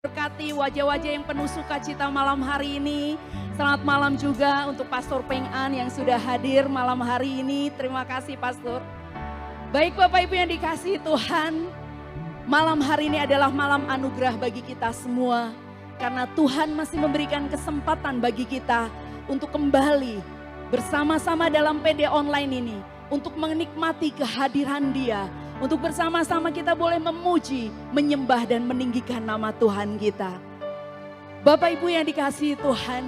Berkati wajah-wajah yang penuh sukacita malam hari ini. Selamat malam juga untuk Pastor Peng An yang sudah hadir malam hari ini. Terima kasih Pastor. Baik Bapak Ibu yang dikasihi Tuhan, malam hari ini adalah malam anugerah bagi kita semua. Karena Tuhan masih memberikan kesempatan bagi kita untuk kembali bersama-sama dalam PD online ini. Untuk menikmati kehadiran Dia. Untuk bersama-sama kita boleh memuji, menyembah dan meninggikan nama Tuhan kita. Bapak Ibu yang dikasihi Tuhan,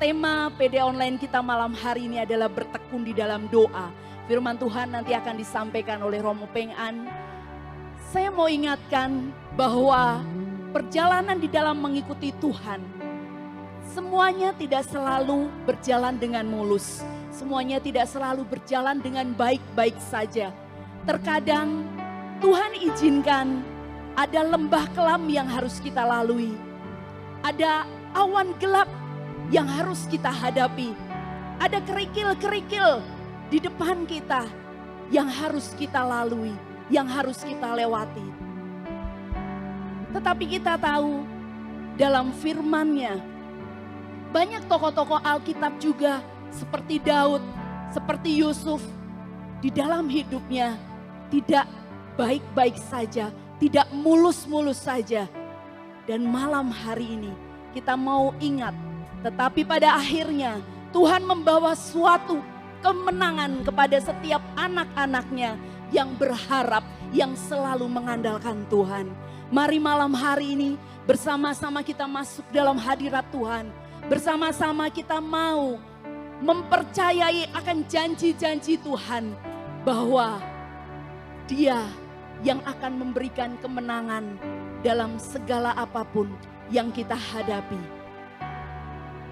tema PD online kita malam hari ini adalah bertekun di dalam doa. Firman Tuhan nanti akan disampaikan oleh Romo Peng An. Saya mau ingatkan bahwa perjalanan di dalam mengikuti Tuhan, semuanya tidak selalu berjalan dengan mulus. Semuanya tidak selalu berjalan dengan baik-baik saja. Terkadang Tuhan izinkan ada lembah kelam yang harus kita lalui. Ada awan gelap yang harus kita hadapi. Ada kerikil-kerikil di depan kita yang harus kita lalui, yang harus kita lewati. Tetapi kita tahu dalam firman-Nya banyak tokoh-tokoh Alkitab juga seperti Daud, seperti Yusuf di dalam hidupnya tidak baik-baik saja, tidak mulus-mulus saja. Dan malam hari ini kita mau ingat, tetapi pada akhirnya Tuhan membawa suatu kemenangan kepada setiap anak-anaknya yang berharap, yang selalu mengandalkan Tuhan. Mari malam hari ini bersama-sama kita masuk dalam hadirat Tuhan. Bersama-sama kita mau mempercayai akan janji-janji Tuhan bahwa Dia yang akan memberikan kemenangan dalam segala apapun yang kita hadapi.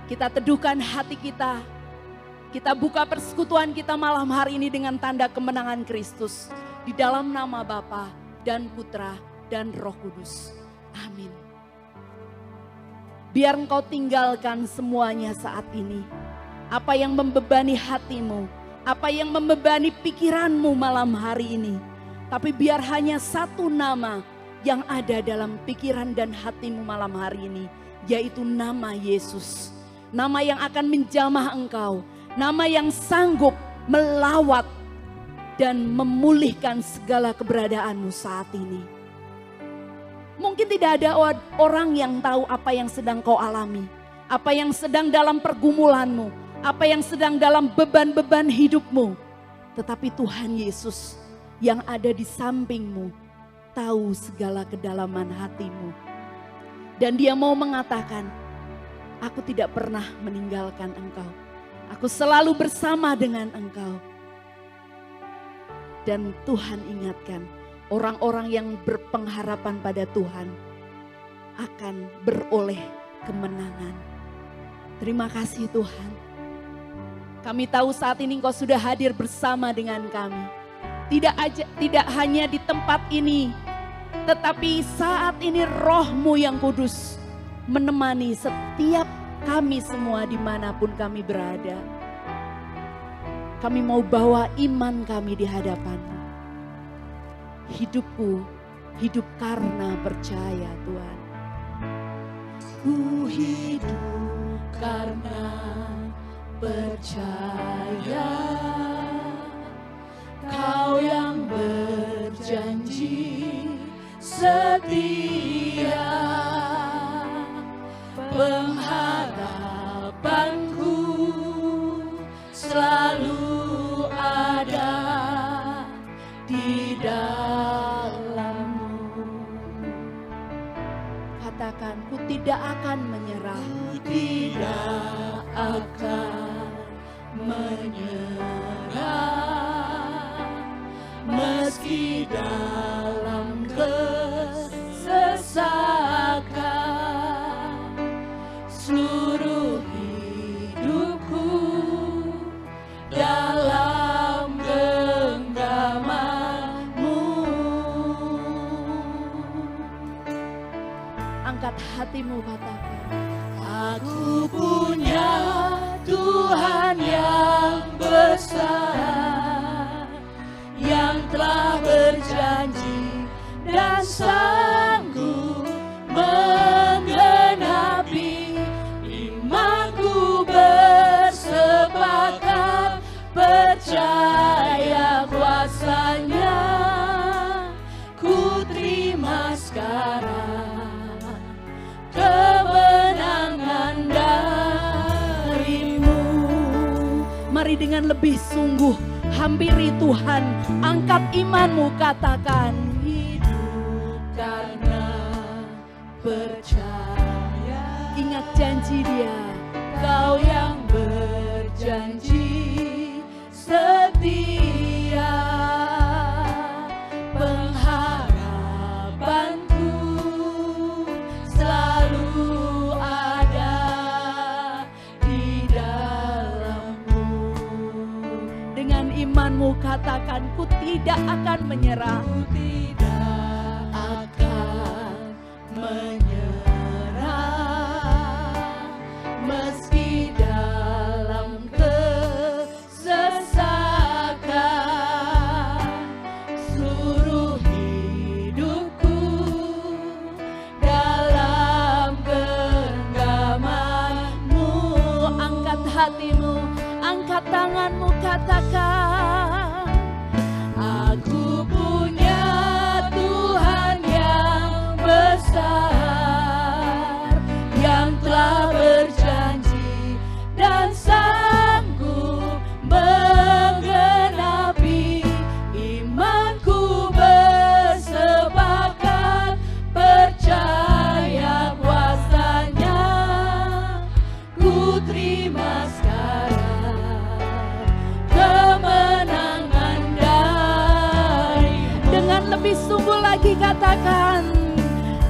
Kita teduhkan hati kita. Kita buka persekutuan kita malam hari ini dengan tanda kemenangan Kristus. Di dalam nama Bapa dan Putra dan Roh Kudus. Amin. Biar engkau tinggalkan semuanya saat ini. Apa yang membebani hatimu. Apa yang membebani pikiranmu malam hari ini. Tapi biar hanya satu nama yang ada dalam pikiran dan hatimu malam hari ini. Yaitu nama Yesus. Nama yang akan menjamah engkau. Nama yang sanggup melawat dan memulihkan segala keberadaanmu saat ini. Mungkin tidak ada orang yang tahu apa yang sedang kau alami. Apa yang sedang dalam pergumulanmu. Apa yang sedang dalam beban-beban hidupmu. Tetapi Tuhan Yesus yang ada di sampingmu tahu segala kedalaman hatimu. Dan Dia mau mengatakan, aku tidak pernah meninggalkan engkau. Aku selalu bersama dengan engkau. Dan Tuhan ingatkan, orang-orang yang berpengharapan pada Tuhan akan beroleh kemenangan. Terima kasih Tuhan. Kami tahu saat ini Engkau sudah hadir bersama dengan kami. Tidak hanya di tempat ini, tetapi saat ini Roh-Mu yang kudus menemani setiap kami semua dimanapun kami berada. Kami mau bawa iman kami di hadapan-Mu. Hidupku hidup karena percaya Tuhan. Ku hidup karena percaya. Kau yang berjanji setia, pengharapanku selalu ada di dalam-Mu. Katakan, ku tidak akan menyerah. Ku tidak akan menyerah. Meski dalam kesesakan, seluruh hidupku dalam genggaman-Mu. Angkat hatimu, katakan. Aku punya Tuhan yang besar, yang telah berjanji dan sanggup percaya kuasanya, ku terima sekarang kemenangan darimu. Mari dengan lebih sungguh hampiri Tuhan, angkat imanmu, katakan Hidup karena percaya. ingat janji Dia. Kau yang berjanji setia, pengharapanku selalu ada di dalammu. Dengan imanmu katakan, ku tidak akan menyerah. Ku tidak akan menyerah, meski dalam kesesakan. Seluruh hidupku dalam genggamanmu. Angkat hatimu, angkat tanganmu, katakan Aku punya Tuhan yang besar, yang telah berjanji dan sanggup menggenapi. Imanku bersepakat percaya kuasanya, ku terima sekarang kemenangan darimu. dengan lebih sungguh lagi, katakan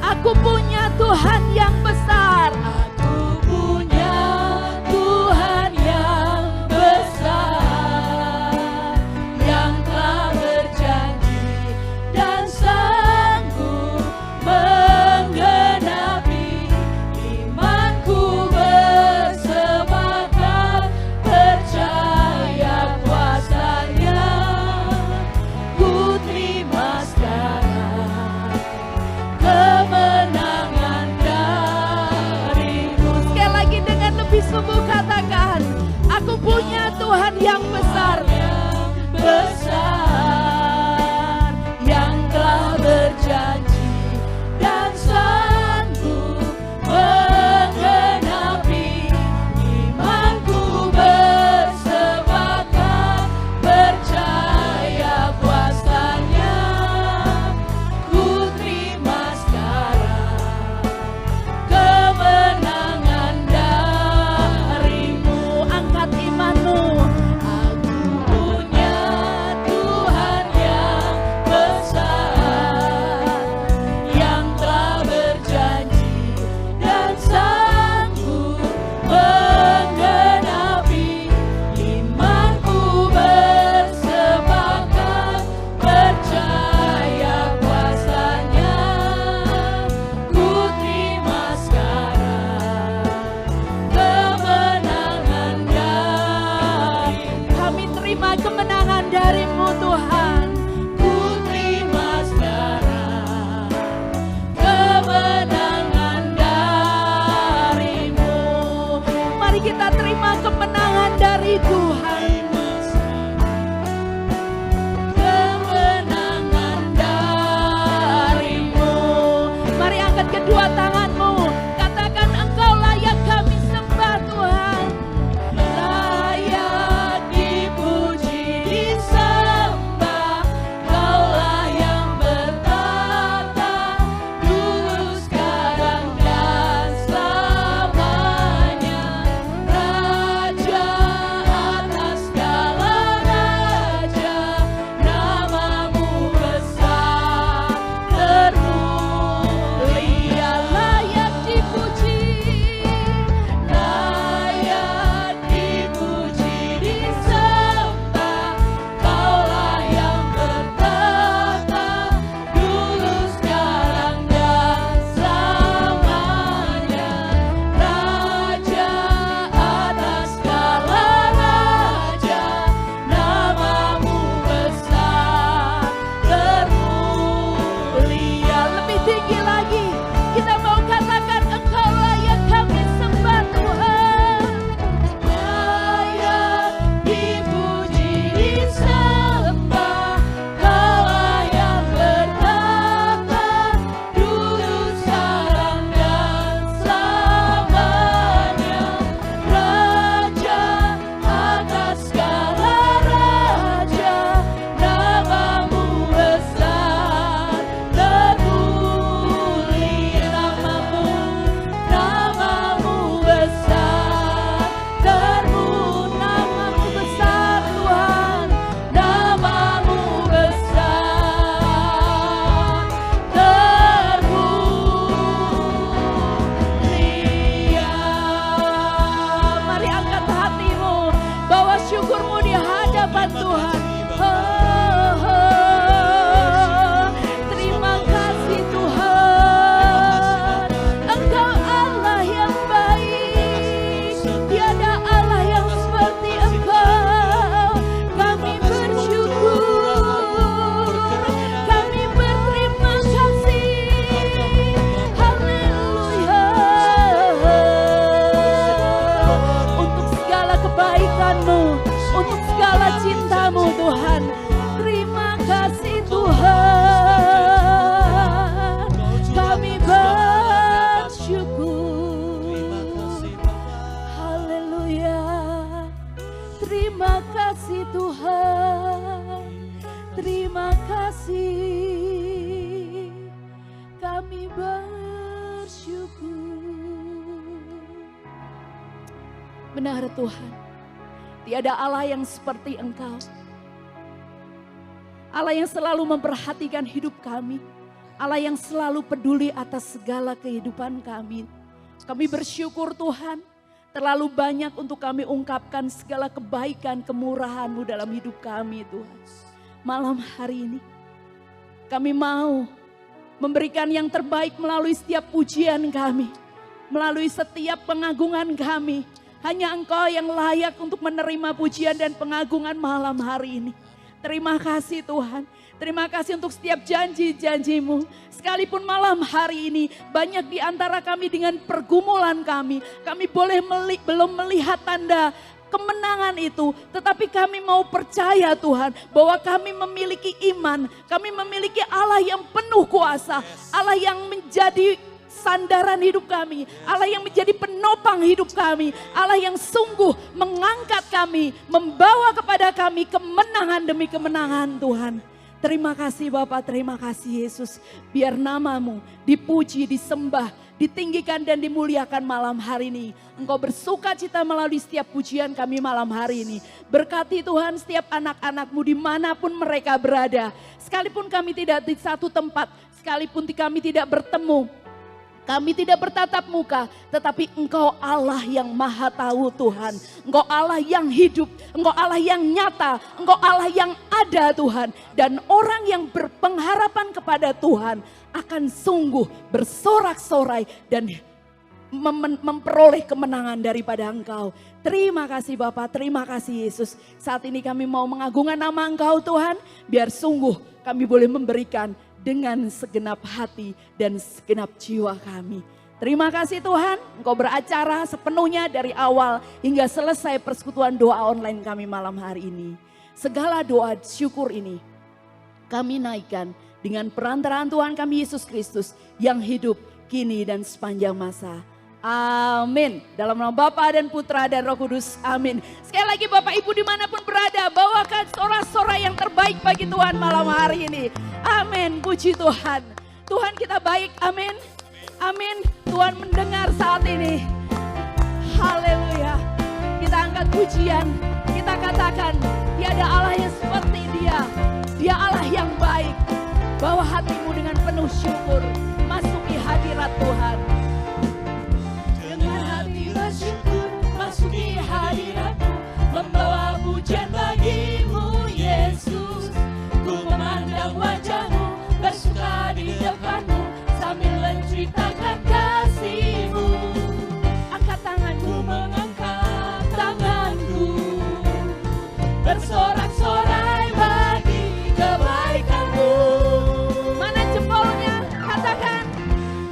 aku punya Tuhan yang besar. Aku punya Tuhan yang besar, yang telah berjanji dan sanggup menggenapi. Imanku bersepakat percaya kuasanya, ku terima sekarang kemenangan darimu. Sekali lagi dengan lebih sungguh katakan, aku punya Tuhan yang besar. Yang besar, yang telah berjanji dan sanggup menggenapi. Imanku bersepakat percaya kuasanya, ku terima sekarang kemenangan darimu. Angkat imanmu, Aku punya Tuhan yang besar, yang telah berjanji dan sanggup menggenapi. Imanku bersepakat percaya kuasanya, ku terima sekarang kemenangan darimu. kami terima kemenangan darimu Tuhan. Ku terima sekarang kemenangan darimu. Mari kita terima kemenangan dari Tuhan. Kemenangan darimu. Mari angkat kedua tanganmu, katakan engkau layak kami sembah Tuhan. Layak dipuji, disembah. terima kasih, kami bersyukur. Benar Tuhan, tiada Allah yang seperti Engkau. Allah yang selalu memperhatikan hidup kami. Allah yang selalu peduli atas segala kehidupan kami. Kami bersyukur Tuhan, terlalu banyak untuk kami ungkapkan segala kebaikan, kemurahan-Mu dalam hidup kami Tuhan. Malam hari ini, kami mau memberikan yang terbaik melalui setiap pujian kami. Melalui setiap pengagungan kami. Hanya Engkau yang layak untuk menerima pujian dan pengagungan malam hari ini. Terima kasih Tuhan. Terima kasih untuk setiap janji-janji-Mu. Sekalipun malam hari ini banyak di antara kami dengan pergumulan kami. Kami belum melihat tanda kemenangan itu. Tetapi kami mau percaya Tuhan bahwa kami memiliki iman. Kami memiliki Allah yang penuh kuasa. Allah yang menjadi sandaran hidup kami, Allah yang menjadi penopang hidup kami, Allah yang sungguh mengangkat kami, membawa kepada kami kemenangan demi kemenangan Tuhan. Terima kasih Bapa, terima kasih Yesus. Biar nama-Mu dipuji, disembah, ditinggikan dan dimuliakan malam hari ini. Engkau bersuka cita melalui setiap pujian kami malam hari ini. Berkati Tuhan setiap anak-anak-Mu dimanapun mereka berada. Sekalipun kami tidak di satu tempat, sekalipun kami tidak bertemu, kami tidak bertatap muka, tetapi Engkau Allah yang maha tahu Tuhan. Engkau Allah yang hidup, Engkau Allah yang nyata, Engkau Allah yang ada Tuhan. Dan orang yang berpengharapan kepada Tuhan akan sungguh bersorak-sorai dan memperoleh kemenangan daripada Engkau. Terima kasih Bapa, terima kasih Yesus. Saat ini kami mau mengagungkan nama Engkau Tuhan, biar sungguh kami boleh memberikan dengan segenap hati dan segenap jiwa kami. Terima kasih Tuhan, Engkau beracara sepenuhnya dari awal hingga selesai persekutuan doa online kami malam hari ini. Segala doa syukur ini kami naikkan dengan perantaraan Tuhan kami Yesus Kristus yang hidup kini dan sepanjang masa. Amin. Dalam nama Bapa dan Putra dan Roh Kudus. Amin. Sekali lagi Bapak Ibu dimanapun berada, bawakan sorak-sorai yang terbaik bagi Tuhan malam hari ini. Amin. Puji Tuhan. Tuhan kita baik. Amin. Amin. Tuhan mendengar saat ini. Haleluya. Kita angkat pujian. Kita katakan tiada Allah yang seperti Dia. Dia Allah yang baik. Bawa hatimu dengan penuh syukur. Masuki hadirat Tuhan. Bersyukur masuki hadirat-Mu, membawa pujian bagi-Mu Yesus. Ku memandang wajah-Mu, bersuka di depan-Mu, sambil menceritakan kasih-Mu. Angkat tanganmu, Mengangkat tanganku, bersorak-sorai bagi kebaikan-Mu. mana jempolnya? Katakan.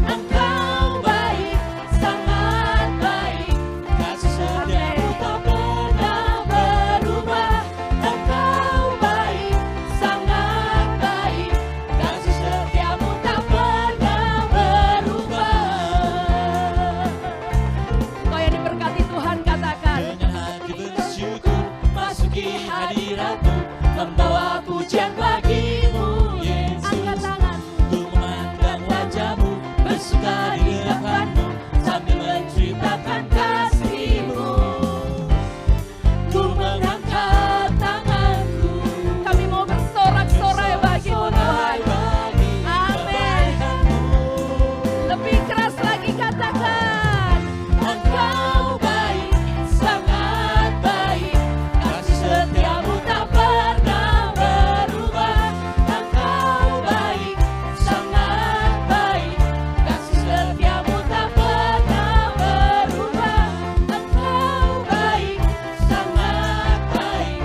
Engkau baik, sangat baik, kasih setiamu tak pernah berubah. Engkau baik, sangat baik, kasih setiamu tak pernah berubah. Kau yang diberkati Tuhan katakan. Dengan hati bersyukur, masuki hadirat-Mu, membawa pujian bagi-Mu Yesus. Angkat tangan. Ku memandang wajah-Mu, bersuka di depan-Mu, sambil menceritakan kasih-Mu. Ku mengangkat tanganku, Kami mau bersorak-sorai bagi-Mu Tuhan. bagi Amin. kebaikan-Mu. Lebih keras lagi katakan. Engkau baik, sangat baik, kasih setiamu tak pernah berubah. Engkau baik, sangat baik, kasih setiamu tak pernah berubah. Engkau baik, sangat baik,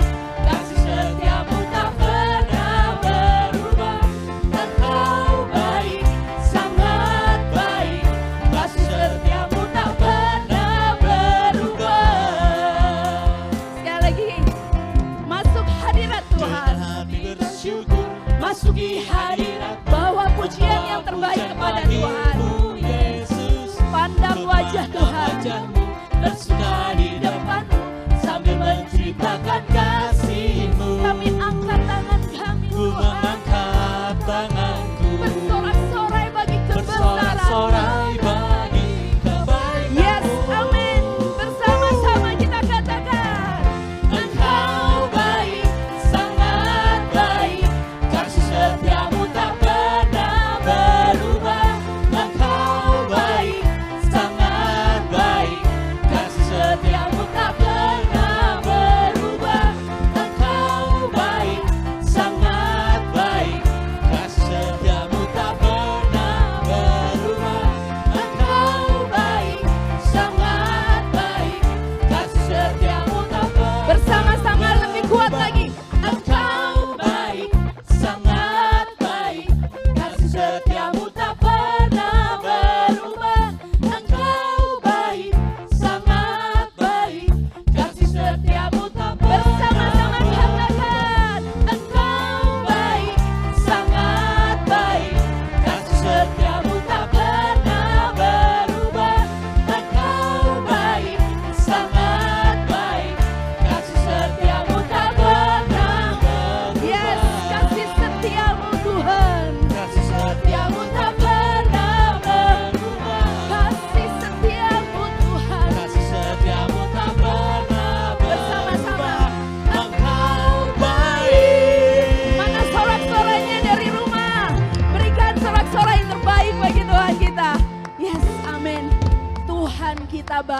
kasih setiamu tak pernah berubah. Engkau baik, sangat baik, kasih setiamu tak pernah berubah. Sekali lagi. Masuk hadirat Tuhan. Hati bersyukur, masuki hadirat, Bawa pujian yang terbaik kepada Tuhan. Yesus. Pandang wajah Tuhan. Wajah-Mu, bersuka di depan-Mu, sambil menceritakan kasih-Mu. Kami angkat tangan kami Ku Tuhan.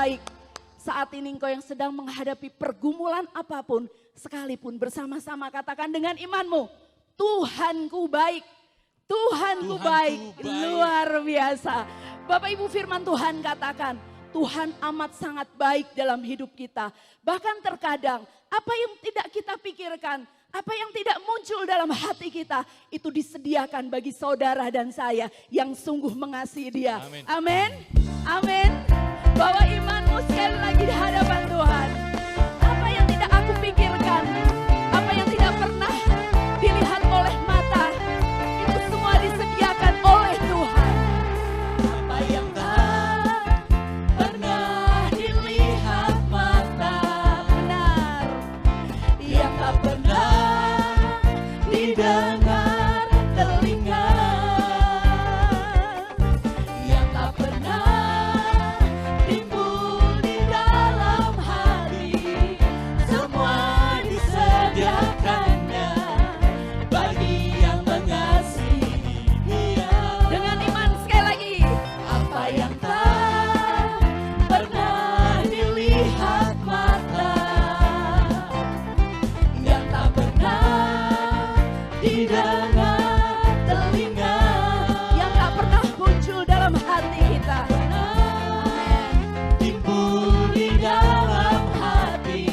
baik. Saat ini engkau yang sedang menghadapi pergumulan apapun, sekalipun bersama-sama katakan dengan imanmu, Tuhanku baik, Tuhanku baik, luar biasa. Bapak Ibu, firman Tuhan katakan, Tuhan amat sangat baik dalam hidup kita. Bahkan terkadang apa yang tidak kita pikirkan, apa yang tidak muncul dalam hati kita, itu disediakan bagi saudara dan saya yang sungguh mengasihi Dia. Amin. Amin. Amin. Bawa imanmu sekali lagi di hadapan Tuhan. Apa yang tidak aku pikirkan, apa yang tidak pernah dilihat oleh mata, itu semua disediakan oleh Tuhan. Apa yang tak pernah dilihat mata, Benar. yang tak pernah didengar telinga, yang tak pernah timbul di dalam hati, semua disediakannya bagi yang mengasihi Dia. Dengan iman sekali lagi. Apa yang tak pernah dilihat mata, yang tak pernah didengar telinga, Yang tak pernah muncul dalam hati kita. timbul di dalam hati,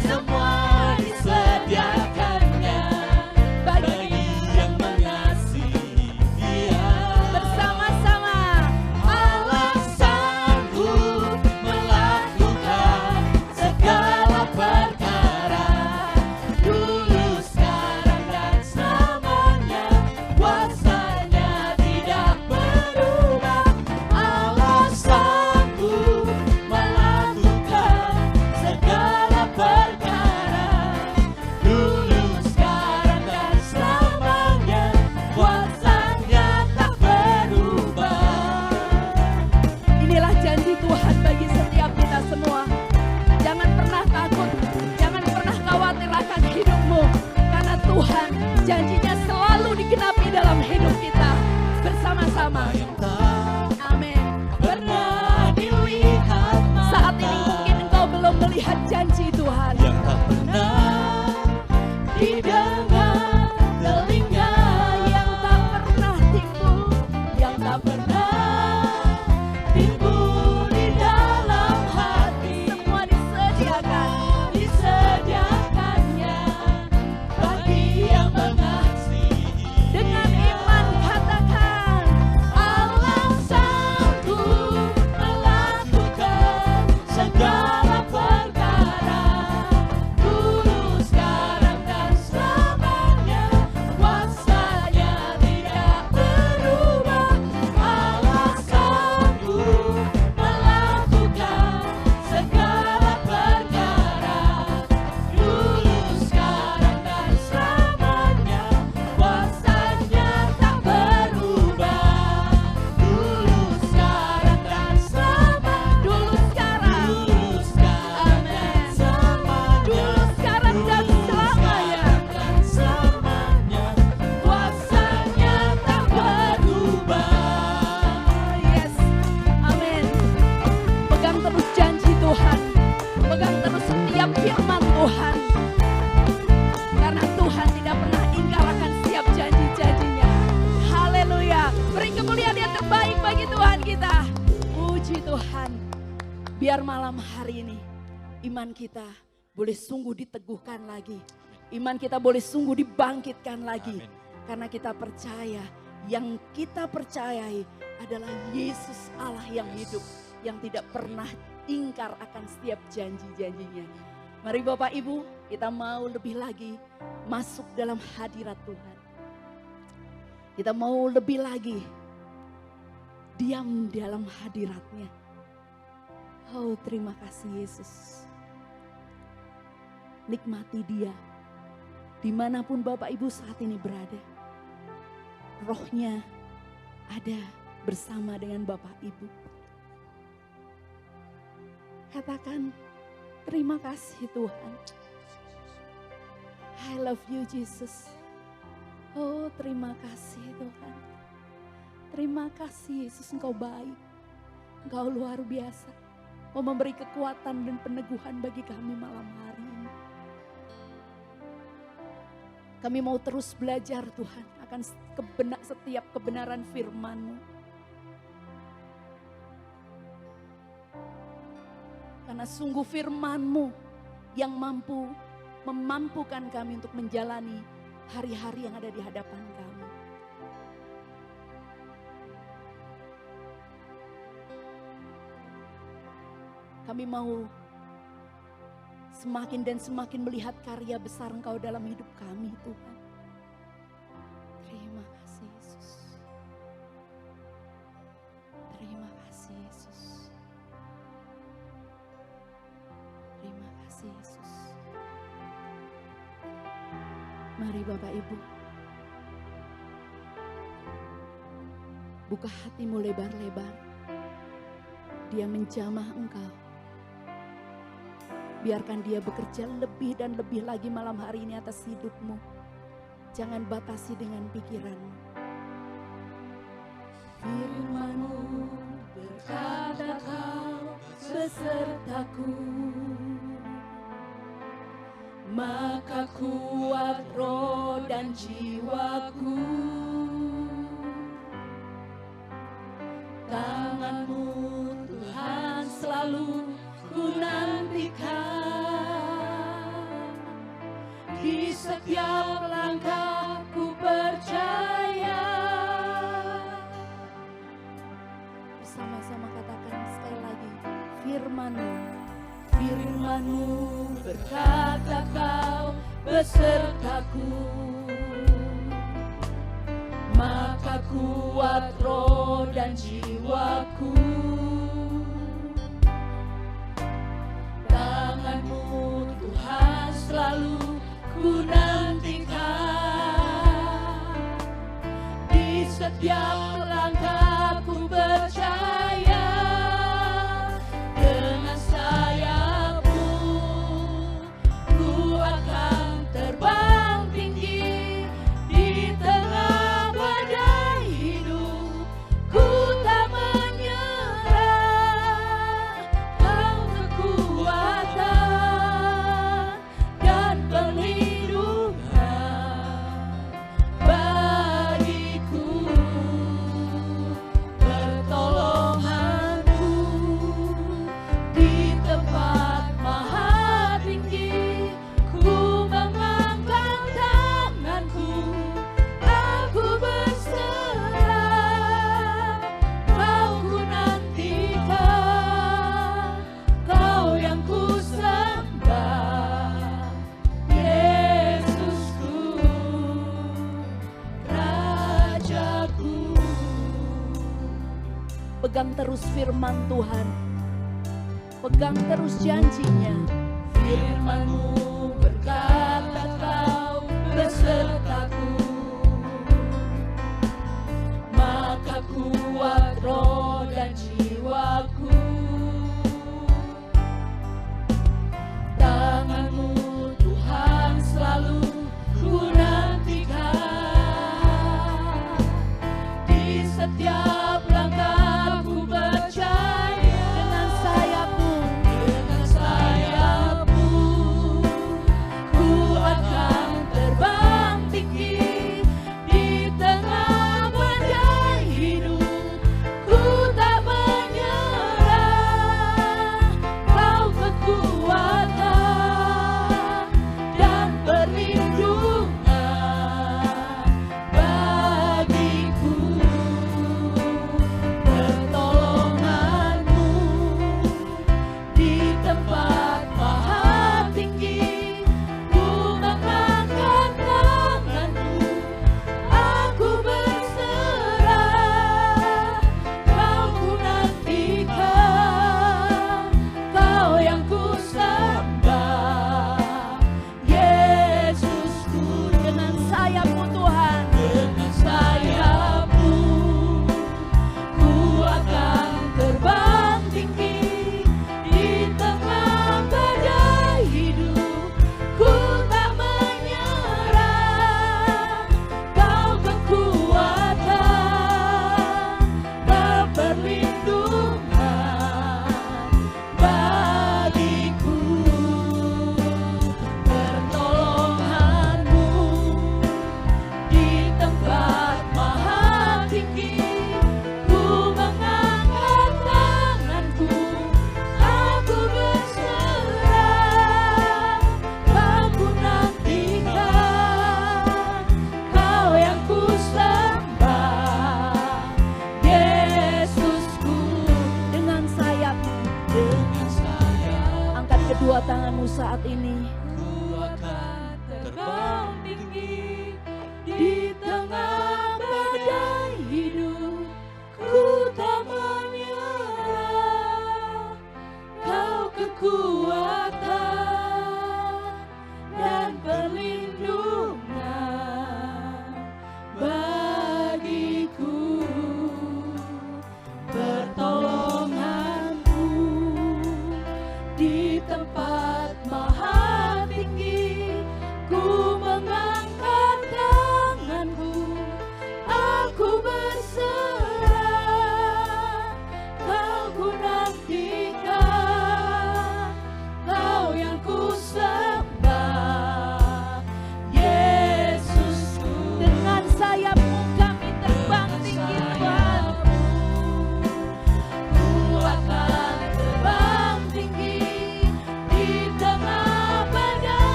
semua disediakannya bagi yang mengasihi Dia. Bersama-sama. Allah sanggup melakukan segala perkara, dulu, sekarang, dan selamanya. Kuasanya tidak berubah. Allah sanggup melakukan segala perkara, dulu, sekarang, dan selamanya. Kuasanya tak berubah. Inilah janji Tuhan bagi setiap kita semua. Jangan pernah takut, jangan pernah khawatir akan hidupmu. Karena Tuhan janjinya selalu digenapi dalam hidup kita. Bersama-sama. Yang tak Amin. pernah dilihat mata, Saat ini mungkin engkau belum melihat janji Tuhan. yang tak pernah didengar telinga, Yang tak pernah timbul, yang tak pernah timbul di dalam hati, semua disediakan. disediakannya bagi yang mengasihi. Dengan iman katakan, Allah sanggup melakukan segala perkara, dulu, sekarang, dan selamanya. Kuasanya tidak berubah. Allah sanggup melakukan segala perkara, dulu, sekarang, dan selamanya. Kuasanya tak berubah. Dulu, sekarang, dan selamanya. dulu sekarang, Dulu, sekarang, dan selamanya. dulu sekarang dan selamanya. Dan selamanya. Kuasanya tak berubah. Yes, amin. Pegang terus janji Tuhan, pegang terus setiap firman Tuhan. Karena Tuhan tidak pernah ingkar akan setiap janji-janjinya. Haleluya. Beri kemuliaan yang terbaik bagi Tuhan kita. Puji Tuhan. Biar malam hari ini iman kita boleh sungguh diteguhkan lagi. Iman kita boleh sungguh dibangkitkan lagi. Amin. Karena kita percaya, yang kita percayai adalah Yesus Allah yang hidup, yang tidak pernah ingkar akan setiap janji-janjinya. Mari Bapak Ibu, kita mau lebih lagi masuk dalam hadirat Tuhan. Kita mau lebih lagi diam dalam hadiratnya. Oh, terima kasih Yesus. Nikmati Dia. Dimanapun Bapak Ibu saat ini berada. Rohnya ada bersama dengan Bapak Ibu. Katakan, terima kasih Tuhan. I love you Jesus. Oh, terima kasih Tuhan. Terima kasih Yesus, Engkau baik. Engkau luar biasa. mau memberi kekuatan dan peneguhan bagi kami malam hari ini. Kami mau terus belajar Tuhan akan setiap kebenaran firman-Mu. Karena sungguh firman-Mu yang memampukan kami untuk menjalani hari-hari yang ada di hadapan kami. Kami mau semakin dan semakin melihat karya besar Engkau dalam hidup kami Tuhan. Terima kasih Yesus. Terima kasih Yesus. Terima kasih Yesus. Mari Bapak Ibu, buka hatimu lebar-lebar. Dia menjamah engkau. Biarkan dia bekerja lebih dan lebih lagi malam hari ini atas hidupmu. Jangan batasi dengan pikiranmu. Firman-Mu berkata Kau besertaku, maka kuat roh dan jiwaku. Tangan-Mu Tuhan selalu ku nantikan. Di setiap langkah ku percaya. Bersama-sama katakan sekali lagi, firman-Mu. Firman-Mu berkata Kau besertaku, maka kuat roh dan jiwaku. Tangan-Mu Tuhan selalu ku nantikan. Di setiap langkah ku percaya. Dengan sayap-Mu ku akan terbang tinggi. Di tengah badai hidup ku tak menyerah. Kau kekuatan dan perlindungan bagiku. Pertolongan-Mu di tempat maha tinggi. Ku mengangkat tanganku, aku berserah. Kau ku nantikan, Kau yang ku sembah. Yesusku, Rajaku. Pegang terus firman Tuhan. Pegang terus janjinya. Firman-Mu berkata Kau besertaku, maka kuat roh dan jiwaku. Tangan-Mu Tuhan selalu ku nantikan. Di setiap langkah ku percaya. Dengan sayap-Mu, Dengan sayap-Mu ku akan terbang tinggi.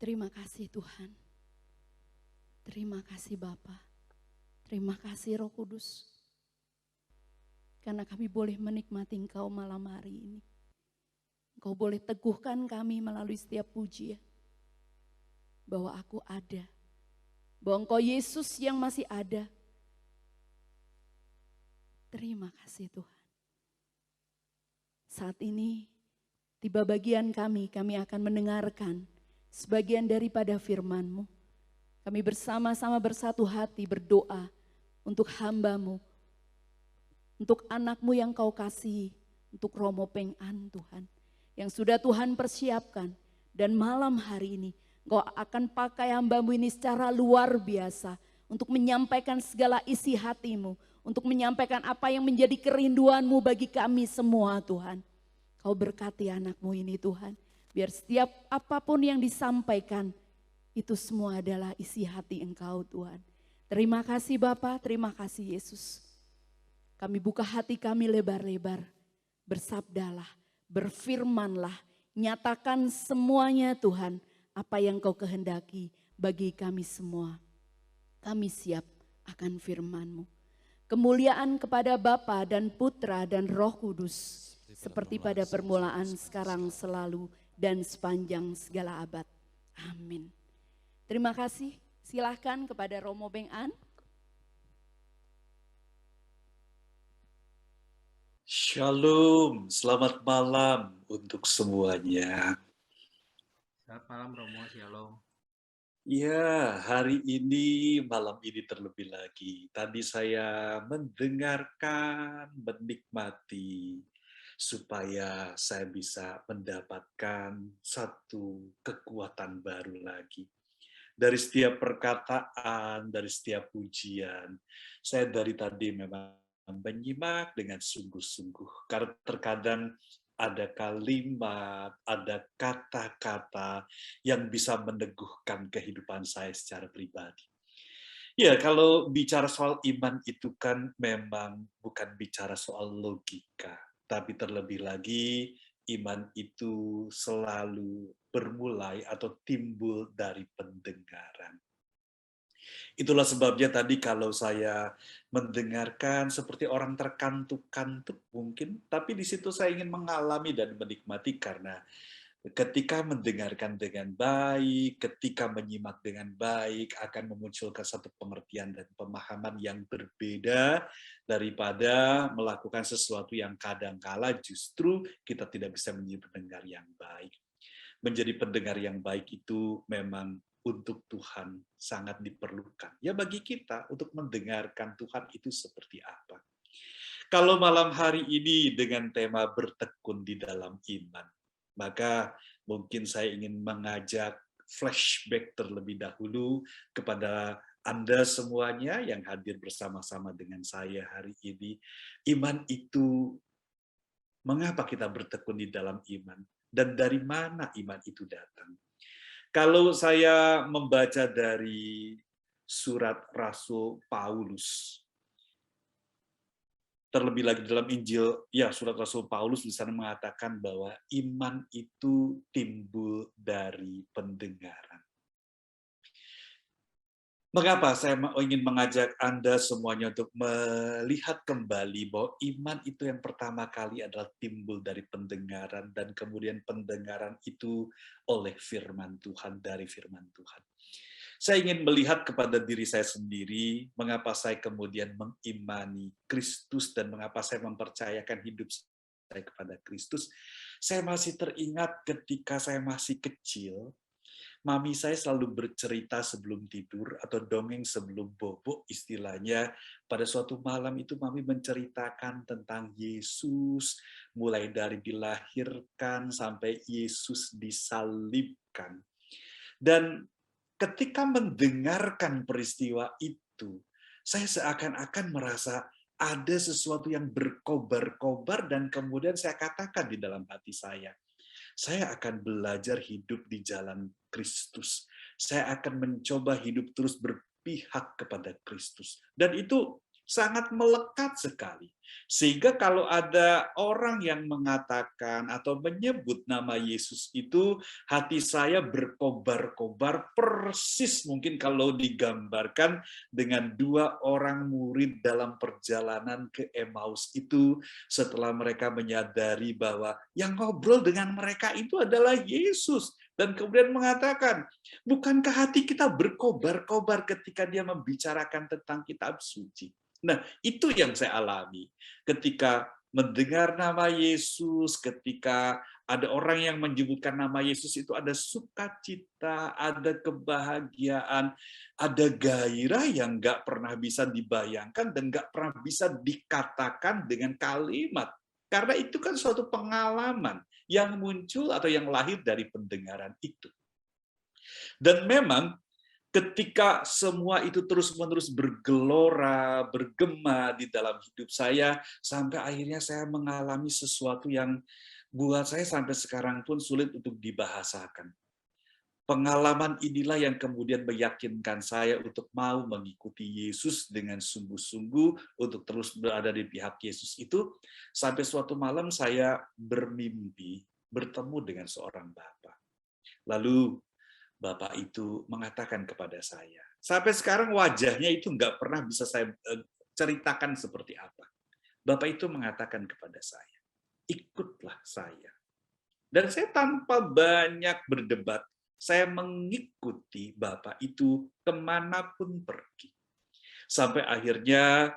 Terima kasih Tuhan. Terima kasih Bapa. Terima kasih Roh Kudus. Karena kami boleh menikmati Engkau malam hari ini. Engkau boleh teguhkan kami melalui setiap pujian. Bahwa aku ada. Bahwa Engkau Yesus yang masih ada. Terima kasih Tuhan. Saat ini tiba bagian kami akan mendengarkan sebagian daripada firman-Mu. Kami bersama-sama bersatu hati berdoa untuk hamba-Mu, untuk anak-Mu yang Kau kasihi, untuk Romo Peng An Tuhan, yang sudah Tuhan persiapkan. Dan malam hari ini Engkau akan pakai hamba-Mu ini secara luar biasa untuk menyampaikan segala isi hati-Mu, untuk menyampaikan apa yang menjadi kerinduan-Mu bagi kami semua Tuhan. Kau berkati anak-Mu ini Tuhan. Biar setiap apapun yang disampaikan, itu semua adalah isi hati Engkau Tuhan. Terima kasih Bapa, terima kasih Yesus. Kami buka hati kami lebar-lebar. Bersabdalah, berfirmanlah, nyatakan semuanya Tuhan. Apa yang Kau kehendaki bagi kami semua. Kami siap akan firman-Mu. Kemuliaan kepada Bapa dan Putra dan Roh Kudus. Seperti pada permulaan, sekarang, selalu, dan sepanjang segala abad. Amin. Terima kasih. Silahkan kepada Romo Peng An. Shalom, selamat malam untuk semuanya. Selamat malam Romo, shalom. Ya, hari ini, malam ini terlebih lagi. Tadi saya mendengarkan, menikmati, supaya saya bisa mendapatkan satu kekuatan baru lagi. Dari setiap perkataan, dari setiap pujian, saya dari tadi memang menyimak dengan sungguh-sungguh. Karena terkadang ada kalimat, ada kata-kata yang bisa meneguhkan kehidupan saya secara pribadi. Ya, kalau bicara soal iman itu kan memang bukan bicara soal logika. Tapi terlebih lagi, iman itu selalu bermulai atau timbul dari pendengaran. Itulah sebabnya tadi kalau saya mendengarkan seperti orang terkantuk-kantuk mungkin, tapi di situ saya ingin mengalami dan menikmati karena ketika mendengarkan dengan baik, ketika menyimak dengan baik, akan memunculkan satu pengertian dan pemahaman yang berbeda daripada melakukan sesuatu yang kadangkala justru kita tidak bisa menjadi pendengar yang baik. Menjadi pendengar yang baik itu memang untuk Tuhan sangat diperlukan. Ya bagi kita untuk mendengarkan Tuhan itu seperti apa. Kalau malam hari ini dengan tema bertekun di dalam iman, maka mungkin saya ingin mengajak flashback terlebih dahulu kepada Anda semuanya yang hadir bersama-sama dengan saya hari ini. Iman itu, mengapa kita bertekun di dalam iman? Dan dari mana iman itu datang? Kalau saya membaca dari surat Rasul Paulus, terlebih lagi dalam Injil, ya surat Rasul Paulus di sana mengatakan bahwa iman itu timbul dari pendengaran. Mengapa saya ingin mengajak Anda semuanya untuk melihat kembali bahwa iman itu yang pertama kali adalah timbul dari pendengaran dan kemudian pendengaran itu oleh firman Tuhan, dari firman Tuhan. Saya ingin melihat kepada diri saya sendiri, mengapa saya kemudian mengimani Kristus dan mengapa saya mempercayakan hidup saya kepada Kristus. Saya masih teringat ketika saya masih kecil, Mami saya selalu bercerita sebelum tidur atau dongeng sebelum bobo istilahnya. Pada suatu malam itu Mami menceritakan tentang Yesus, mulai dari dilahirkan sampai Yesus disalibkan. Dan ketika mendengarkan peristiwa itu, saya seakan-akan merasa ada sesuatu yang berkobar-kobar dan kemudian saya katakan di dalam hati saya akan belajar hidup di jalan Kristus. Saya akan mencoba hidup terus berpihak kepada Kristus. Dan itu sangat melekat sekali. Sehingga kalau ada orang yang mengatakan atau menyebut nama Yesus itu, hati saya berkobar-kobar persis mungkin kalau digambarkan dengan dua orang murid dalam perjalanan ke Emmaus itu setelah mereka menyadari bahwa yang ngobrol dengan mereka itu adalah Yesus. Dan kemudian mengatakan, bukankah hati kita berkobar-kobar ketika dia membicarakan tentang kitab suci? Nah, itu yang saya alami ketika mendengar nama Yesus, ketika ada orang yang menyebutkan nama Yesus itu ada sukacita, ada kebahagiaan, ada gairah yang nggak pernah bisa dibayangkan dan nggak pernah bisa dikatakan dengan kalimat. Karena itu kan suatu pengalaman yang muncul atau yang lahir dari pendengaran itu. Dan memang ketika semua itu terus-menerus bergelora, bergema di dalam hidup saya, sampai akhirnya saya mengalami sesuatu yang buat saya sampai sekarang pun sulit untuk dibahasakan. Pengalaman inilah yang kemudian meyakinkan saya untuk mau mengikuti Yesus dengan sungguh-sungguh, untuk terus berada di pihak Yesus itu, sampai suatu malam saya bermimpi bertemu dengan seorang bapak. Lalu Bapak itu mengatakan kepada saya. Sampai sekarang wajahnya itu nggak pernah bisa saya ceritakan seperti apa. Bapak itu mengatakan kepada saya, ikutlah saya. Dan saya tanpa banyak berdebat, saya mengikuti Bapak itu kemanapun pergi. Sampai akhirnya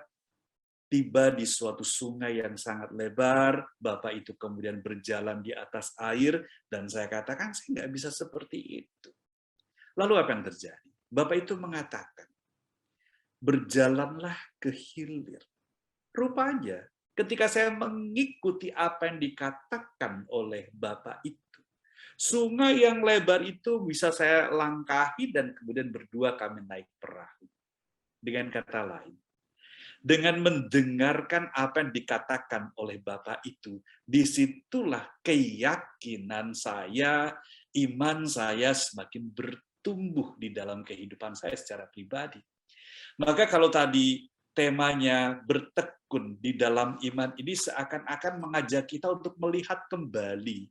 tiba di suatu sungai yang sangat lebar, Bapak itu kemudian berjalan di atas air, dan saya katakan, saya nggak bisa seperti itu. Lalu apa yang terjadi? Bapak itu mengatakan, berjalanlah ke hilir. Rupanya, ketika saya mengikuti apa yang dikatakan oleh Bapak itu, sungai yang lebar itu bisa saya langkahi dan kemudian berdua kami naik perahu. Dengan kata lain, dengan mendengarkan apa yang dikatakan oleh Bapak itu, disitulah keyakinan saya, iman saya semakin bertumbuh di dalam kehidupan saya secara pribadi. Maka kalau tadi temanya bertekun di dalam iman ini seakan-akan mengajak kita untuk melihat kembali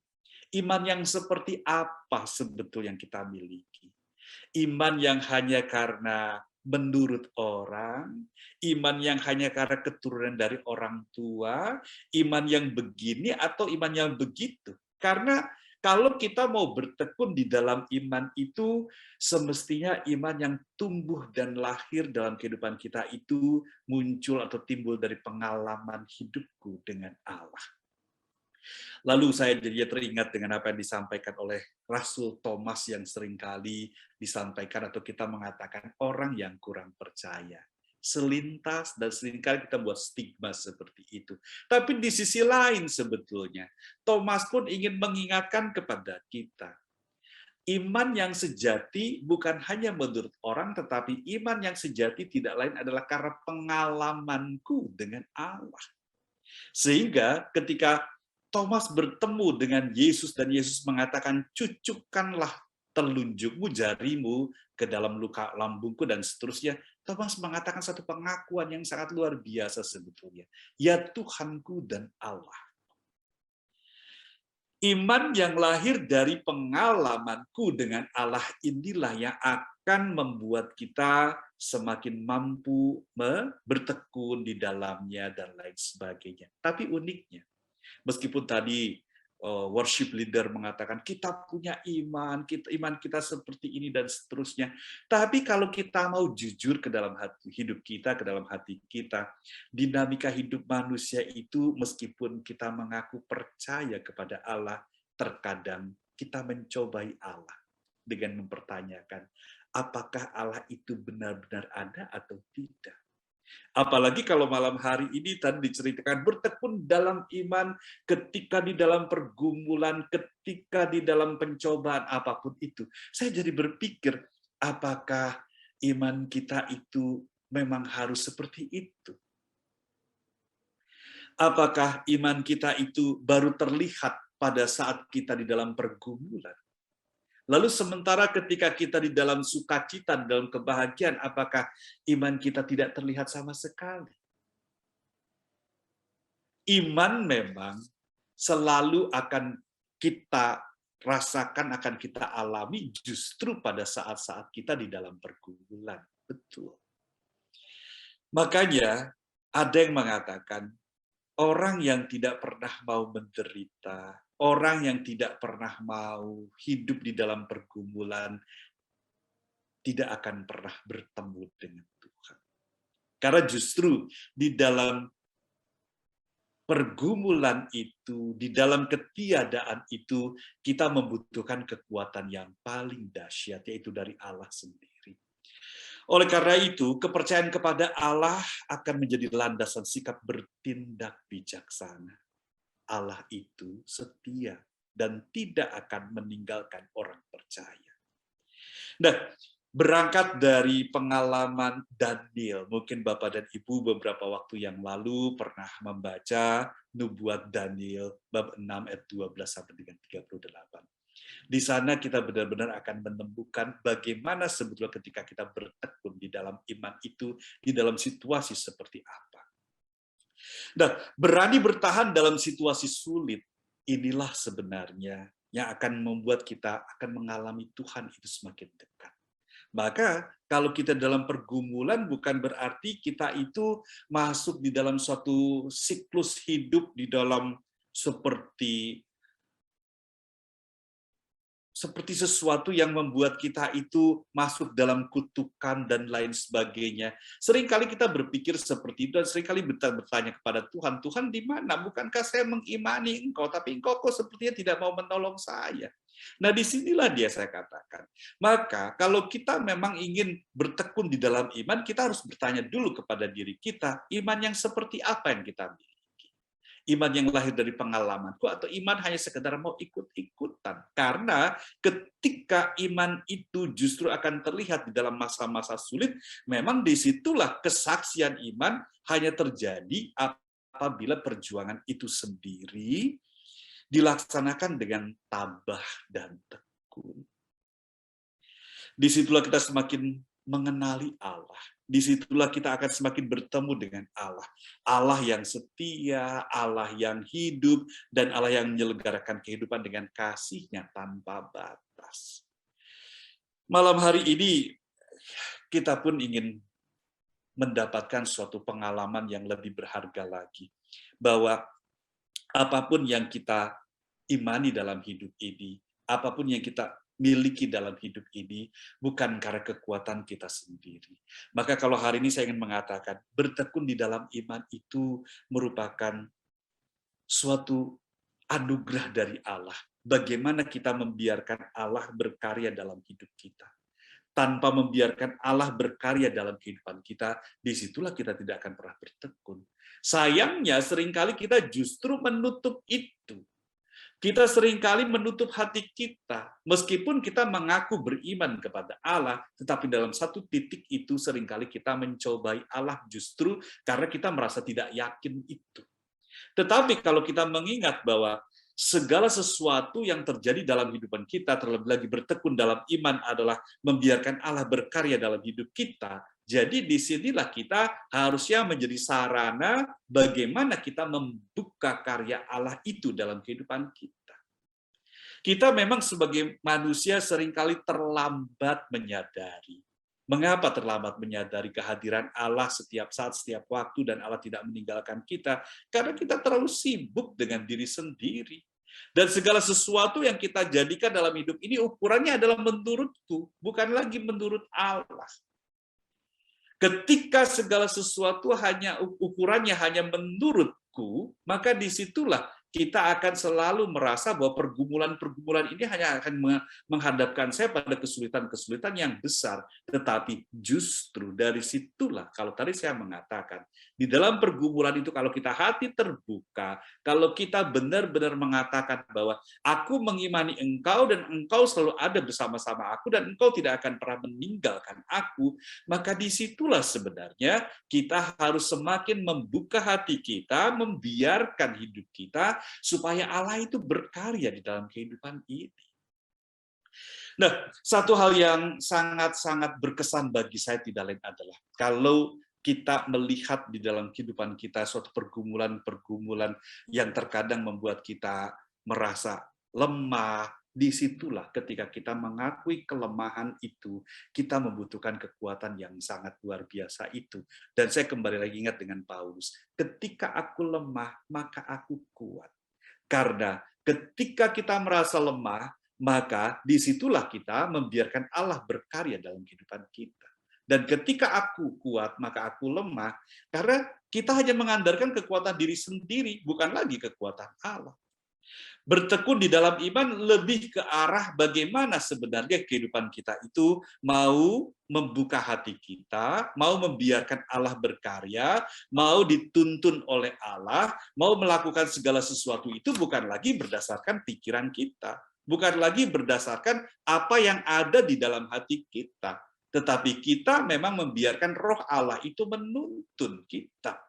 iman yang seperti apa sebetulnya yang kita miliki. Iman yang hanya karena menurut orang, iman yang hanya karena keturunan dari orang tua, iman yang begini atau iman yang begitu. Karena kalau kita mau bertekun di dalam iman itu, semestinya iman yang tumbuh dan lahir dalam kehidupan kita itu muncul atau timbul dari pengalaman hidupku dengan Allah. Lalu saya jadi teringat dengan apa yang disampaikan oleh Rasul Thomas yang seringkali disampaikan atau kita mengatakan orang yang kurang percaya. Selintas dan seringkali kita buat stigma seperti itu. Tapi di sisi lain sebetulnya, Thomas pun ingin mengingatkan kepada kita. Iman yang sejati bukan hanya menurut orang, tetapi iman yang sejati tidak lain adalah karena pengalamanku dengan Allah. Sehingga ketika Thomas bertemu dengan Yesus dan Yesus mengatakan, cucukkanlah telunjukmu, jarimu ke dalam luka lambungku dan seterusnya. Thomas mengatakan satu pengakuan yang sangat luar biasa sebetulnya. Ya Tuhanku dan Allah. Iman yang lahir dari pengalamanku dengan Allah inilah yang akan membuat kita semakin mampu bertekun di dalamnya dan lain sebagainya. Tapi uniknya, meskipun tadi worship leader mengatakan kita punya iman kita seperti ini dan seterusnya. Tapi kalau kita mau jujur ke dalam hidup kita, ke dalam hati kita, dinamika hidup manusia itu meskipun kita mengaku percaya kepada Allah, terkadang kita mencobai Allah. dengan mempertanyakan, apakah Allah itu benar-benar ada atau tidak. Apalagi kalau malam hari ini tadi diceritakan bertekun dalam iman ketika di dalam pergumulan, ketika di dalam pencobaan apapun itu. Saya jadi berpikir, apakah iman kita itu memang harus seperti itu? Apakah iman kita itu baru terlihat pada saat kita di dalam pergumulan? Lalu sementara ketika kita di dalam sukacita, di dalam kebahagiaan, apakah iman kita tidak terlihat sama sekali? Iman memang selalu akan kita rasakan, akan kita alami justru pada saat-saat kita di dalam pergumulan. Betul. Makanya ada yang mengatakan, orang yang tidak pernah mau menderita, orang yang tidak pernah mau hidup di dalam pergumulan, tidak akan pernah bertemu dengan Tuhan. Karena justru di dalam pergumulan itu, di dalam ketiadaan itu, kita membutuhkan kekuatan yang paling dahsyat, yaitu dari Allah sendiri. Oleh karena itu, kepercayaan kepada Allah akan menjadi landasan sikap bertindak bijaksana. Allah itu setia dan tidak akan meninggalkan orang percaya. Nah, berangkat dari pengalaman Daniel, mungkin Bapak dan Ibu beberapa waktu yang lalu pernah membaca nubuat Daniel bab 6 ayat 12 sampai dengan 38. Di sana kita benar-benar akan menemukan bagaimana sebetulnya ketika kita bertekun di dalam iman itu, di dalam situasi seperti apa. Nah, berani bertahan dalam situasi sulit, inilah sebenarnya yang akan membuat kita akan mengalami Tuhan itu semakin dekat. Maka kalau kita dalam pergumulan bukan berarti kita itu masuk di dalam suatu siklus hidup di dalam seperti sesuatu yang membuat kita itu masuk dalam kutukan dan lain sebagainya. Seringkali kita berpikir seperti itu dan seringkali bertanya kepada Tuhan, Tuhan di mana? Bukankah saya mengimani Engkau, tapi Engkau kok sepertinya tidak mau menolong saya. Nah, disinilah dia saya katakan. Maka kalau kita memang ingin bertekun di dalam iman, kita harus bertanya dulu kepada diri kita, iman yang seperti apa yang kita miliki? Iman yang lahir dari pengalamanku atau iman hanya sekedar mau ikut-ikutan. Karena ketika iman itu justru akan terlihat di dalam masa-masa sulit, memang disitulah kesaksian iman hanya terjadi apabila perjuangan itu sendiri dilaksanakan dengan tabah dan tekun. Disitulah kita semakin mengenali Allah. Disitulah kita akan semakin bertemu dengan Allah. Allah yang setia, Allah yang hidup, dan Allah yang menyelenggarakan kehidupan dengan kasih-Nya tanpa batas. Malam hari ini, kita pun ingin mendapatkan suatu pengalaman yang lebih berharga lagi. Bahwa apapun yang kita imani dalam hidup ini, apapun yang kita miliki dalam hidup ini, bukan karena kekuatan kita sendiri. Maka kalau hari ini saya ingin mengatakan, bertekun di dalam iman itu merupakan suatu anugerah dari Allah. Bagaimana kita membiarkan Allah berkarya dalam hidup kita. Tanpa membiarkan Allah berkarya dalam kehidupan kita, disitulah kita tidak akan pernah bertekun. Sayangnya seringkali kita justru menutup itu. Kita seringkali menutup hati kita, meskipun kita mengaku beriman kepada Allah, tetapi dalam satu titik itu seringkali kita mencobai Allah justru karena kita merasa tidak yakin itu. Tetapi kalau kita mengingat bahwa segala sesuatu yang terjadi dalam kehidupan kita, terlebih lagi bertekun dalam iman adalah membiarkan Allah berkarya dalam hidup kita, jadi disinilah kita harusnya menjadi sarana bagaimana kita membuka karya Allah itu dalam kehidupan kita. Kita memang sebagai manusia seringkali terlambat menyadari. Mengapa terlambat menyadari kehadiran Allah setiap saat, setiap waktu, dan Allah tidak meninggalkan kita? Karena kita terlalu sibuk dengan diri sendiri. Dan segala sesuatu yang kita jadikan dalam hidup ini ukurannya adalah menurutku, bukan lagi menurut Allah. Ketika segala sesuatu hanya ukurannya hanya menurutku, maka disitulah kita akan selalu merasa bahwa pergumulan-pergumulan ini hanya akan menghadapkan saya pada kesulitan-kesulitan yang besar. Tetapi justru dari situlah, kalau tadi saya mengatakan, di dalam pergumulan itu kalau kita hati terbuka, kalau kita benar-benar mengatakan bahwa aku mengimani engkau dan engkau selalu ada bersama-sama aku dan engkau tidak akan pernah meninggalkan aku, maka disitulah sebenarnya kita harus semakin membuka hati kita, membiarkan hidup kita, supaya Allah itu berkarya di dalam kehidupan ini. Nah, satu hal yang sangat-sangat berkesan bagi saya tidak lain adalah, kalau kita melihat di dalam kehidupan kita suatu pergumulan-pergumulan yang terkadang membuat kita merasa lemah, disitulah ketika kita mengakui kelemahan itu, kita membutuhkan kekuatan yang sangat luar biasa itu. Dan saya kembali lagi ingat dengan Paulus, ketika aku lemah, maka aku kuat. Karena ketika kita merasa lemah, maka disitulah kita membiarkan Allah berkarya dalam kehidupan kita. Dan ketika aku kuat, maka aku lemah, karena kita hanya mengandalkan kekuatan diri sendiri, bukan lagi kekuatan Allah. Bertekun di dalam iman lebih ke arah bagaimana sebenarnya kehidupan kita itu mau membuka hati kita, mau membiarkan Allah berkarya, mau dituntun oleh Allah, mau melakukan segala sesuatu itu bukan lagi berdasarkan pikiran kita, bukan lagi berdasarkan apa yang ada di dalam hati kita, tetapi kita memang membiarkan Roh Allah itu menuntun kita.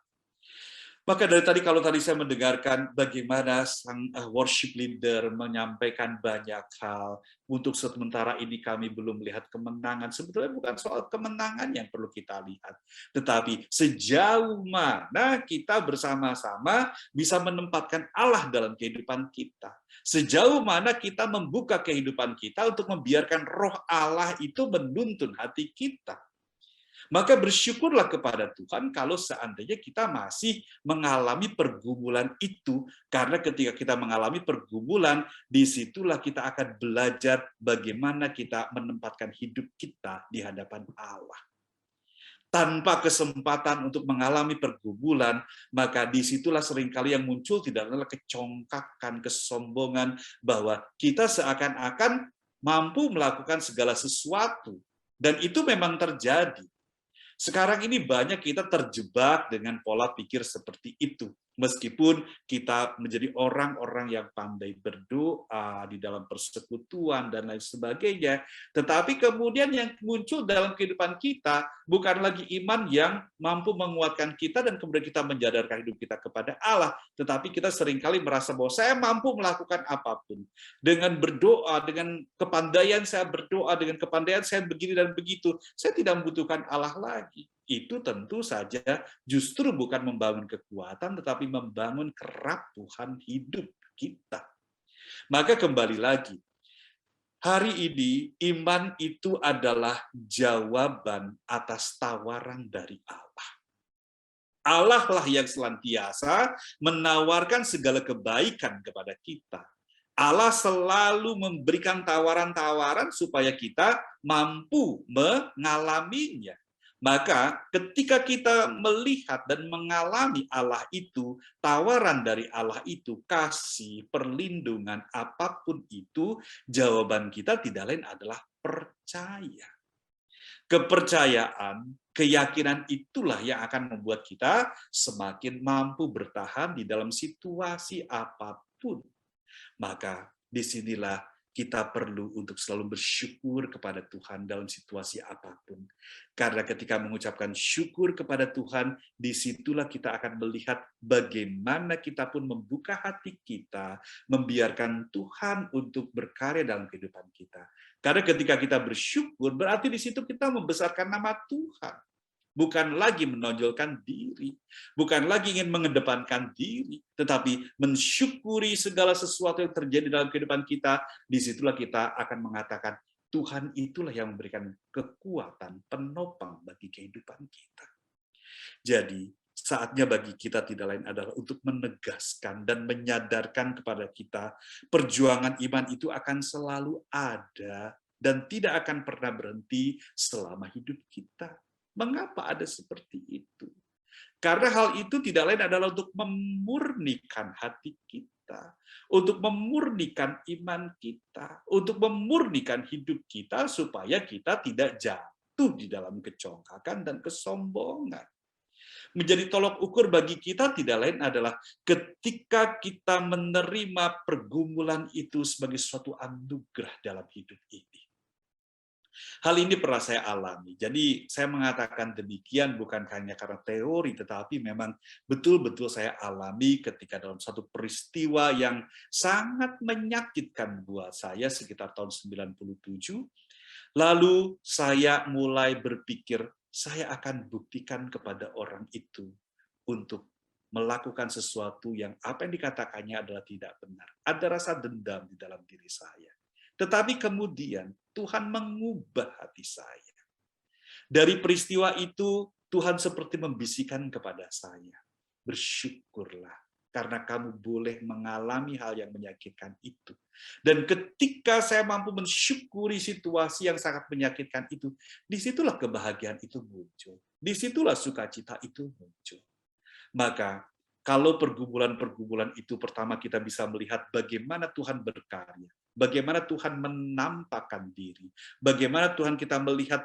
Maka dari tadi, kalau tadi saya mendengarkan bagaimana sang worship leader menyampaikan banyak hal, untuk sementara ini kami belum melihat kemenangan. Sebetulnya bukan soal kemenangan yang perlu kita lihat, tetapi sejauh mana kita bersama-sama bisa menempatkan Allah dalam kehidupan kita. Sejauh mana kita membuka kehidupan kita untuk membiarkan Roh Allah itu menuntun hati kita. Maka bersyukurlah kepada Tuhan kalau seandainya kita masih mengalami pergumulan itu, karena ketika kita mengalami pergumulan, disitulah kita akan belajar bagaimana kita menempatkan hidup kita di hadapan Allah. Tanpa kesempatan untuk mengalami pergumulan, maka disitulah seringkali yang muncul tidak adalah kecongkakan, kesombongan, bahwa kita seakan-akan mampu melakukan segala sesuatu. Dan itu memang terjadi. Sekarang ini banyak kita terjebak dengan pola pikir seperti itu. Meskipun kita menjadi orang-orang yang pandai berdoa di dalam persekutuan dan lain sebagainya, tetapi kemudian yang muncul dalam kehidupan kita bukan lagi iman yang mampu menguatkan kita dan kemudian kita menjadarkan hidup kita kepada Allah, tetapi kita seringkali merasa bahwa saya mampu melakukan apapun. Dengan berdoa, dengan kepandaian saya berdoa, dengan kepandaian saya begini dan begitu, saya tidak membutuhkan Allah lagi. Itu tentu saja justru bukan membangun kekuatan, tetapi membangun kerapuhan hidup kita. Maka kembali lagi, hari ini iman itu adalah jawaban atas tawaran dari Allah. Allah lah yang senantiasa menawarkan segala kebaikan kepada kita. Allah selalu memberikan tawaran-tawaran supaya kita mampu mengalaminya. Maka ketika kita melihat dan mengalami Allah itu, tawaran dari Allah itu, kasih, perlindungan, apapun itu, jawaban kita tidak lain adalah percaya. Kepercayaan, keyakinan itulah yang akan membuat kita semakin mampu bertahan di dalam situasi apapun. Maka disinilah kita perlu untuk selalu bersyukur kepada Tuhan dalam situasi apapun. Karena ketika mengucapkan syukur kepada Tuhan, disitulah kita akan melihat bagaimana kita pun membuka hati kita, membiarkan Tuhan untuk berkarya dalam kehidupan kita. Karena ketika kita bersyukur, berarti di situ kita membesarkan nama Tuhan. Bukan lagi menonjolkan diri, bukan lagi ingin mengedepankan diri, tetapi mensyukuri segala sesuatu yang terjadi dalam kehidupan kita. Disitulah kita akan mengatakan, Tuhan itulah yang memberikan kekuatan, penopang bagi kehidupan kita. Jadi, saatnya bagi kita tidak lain adalah untuk menegaskan dan menyadarkan kepada kita, perjuangan iman itu akan selalu ada dan tidak akan pernah berhenti selama hidup kita. Mengapa ada seperti itu? Karena hal itu tidak lain adalah untuk memurnikan hati kita. kita, untuk memurnikan iman kita, untuk memurnikan hidup kita supaya kita tidak jatuh di dalam kecongkakan dan kesombongan. Menjadi tolok ukur bagi kita tidak lain adalah ketika kita menerima pergumulan itu sebagai suatu anugerah dalam hidup ini. Hal ini pernah saya alami. Jadi saya mengatakan demikian bukan hanya karena teori, tetapi memang betul-betul saya alami ketika dalam satu peristiwa yang sangat menyakitkan buat saya sekitar tahun 97. Lalu saya mulai berpikir, saya akan buktikan kepada orang itu untuk melakukan sesuatu yang apa yang dikatakannya adalah tidak benar. Ada rasa dendam di dalam diri saya. Tetapi kemudian Tuhan mengubah hati saya. Dari peristiwa itu, Tuhan seperti membisikkan kepada saya, bersyukurlah karena kamu boleh mengalami hal yang menyakitkan itu. Dan ketika saya mampu mensyukuri situasi yang sangat menyakitkan itu, disitulah kebahagiaan itu muncul. Disitulah sukacita itu muncul. Maka, kalau pergumulan-pergumulan itu pertama kita bisa melihat bagaimana Tuhan berkarya, bagaimana Tuhan menampakkan diri, bagaimana Tuhan kita melihat